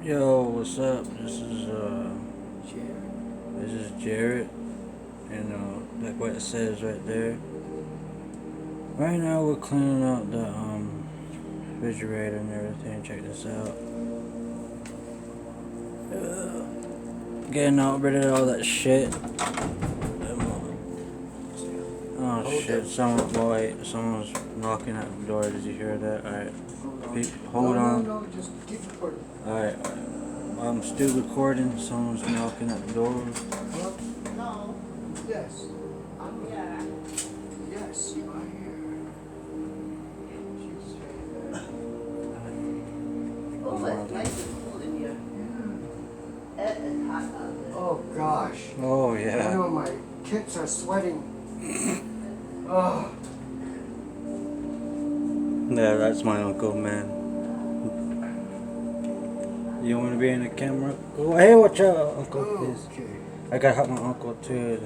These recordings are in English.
Yo, what's up? This is Jared. You know, like what it says right there. Right now we're cleaning out the refrigerator and everything. Check this out. Getting out rid of all that shit. Oh shit! Someone's knocking at the door. Did you hear that? All right. Hold on. No, just keep recording. Alright, I'm still recording. Someone's knocking at the door. Hello? No. Yes. Yeah. Yes, you are here. She's saying that. Oh, it's nice and cool in here. It is hot out there. Oh gosh. Oh I yeah. know my kids are sweating. Oh. Yeah, that's my uncle, man. You want to be in the camera? Oh, hey, watch out, uncle, please. Okay. I gotta help my uncle too.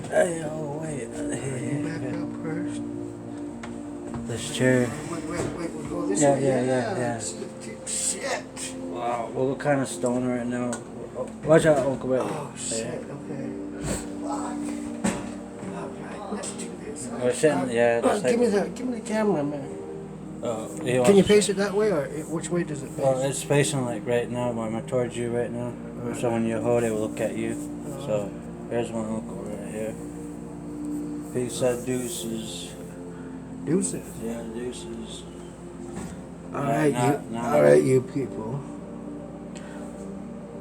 Hey, oh wait. You back up first. This chair. Wait, we'll go this Yeah, way. yeah. Shit. Wow, we're kind of stoned right now. Watch out, uncle. Wait. Oh shit, okay. Fuck. Alright, let's do this. We're sitting, yeah. Just Give me the camera, man. Can Can you face it that way, or which way does it face? Well, it's facing like right now. I'm towards you right now. So when you hold it, it will look at you. So here's my uncle right here. Peace out, deuces. Deuces. Yeah, deuces. Alright, you people.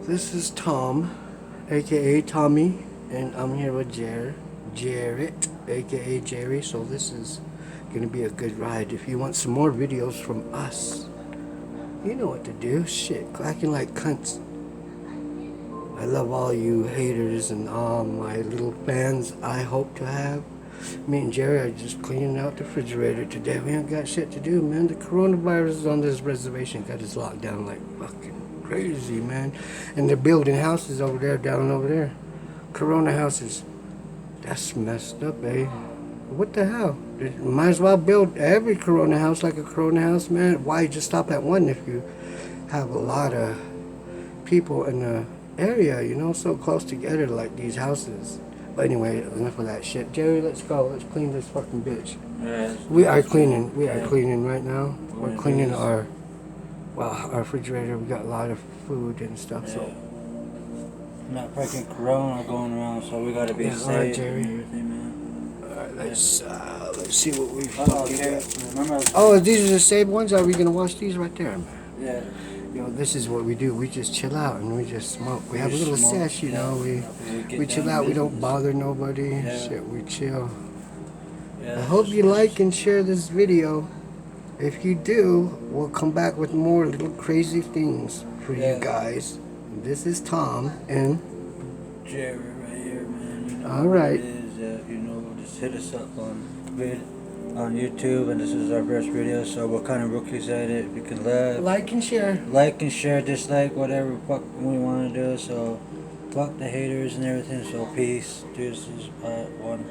This is Tom, aka Tommy, and I'm here with Jarrett, aka Jerry. So this is gonna be a good ride. If you want some more videos from us, you know what to do. Shit, clacking like cunts. I love all you haters and all my little fans I hope to have. Me and Jerry are just cleaning out the refrigerator today. We ain't got shit to do, man. The coronavirus is on this reservation. Got us locked down like fucking crazy, man. And they're building houses over there, down over there. Corona houses. That's messed up, eh? What the hell? Might as well build every Corona house like a Corona house, man. Why just stop at one if you have a lot of people in the area, you know, so close together like these houses. But anyway, enough of that shit. Jerry, let's go. Let's clean this fucking bitch. Yeah, We are cleaning. We are cleaning right now. We're cleaning our refrigerator. We got a lot of food and stuff, so. Not freaking Corona going around, so we gotta be Yeah, safe. alright, Jerry. And everything, man. Alright, let's see what we Okay. got. Remember? Oh, these are the saved ones? Are we gonna wash these right there, man? Yeah. You know, this is what we do. We just chill out and we just smoke. We have a just little smoke, sesh, you know. get We chill down out. to We don't business. bother nobody. Yeah. Shit, we chill. Yeah, I that's hope just- you like and share this video. If you do, we'll come back with more little crazy things for Yeah. you guys. This is Tom and Jerry right here, man. You know All what right. it is, you know, just hit us up on YouTube, and this is our first video, so we're kind of rookies at it. We can like and share. like and share, dislike, whatever fuck we want to do. So fuck the haters and everything. So peace, deuces, one.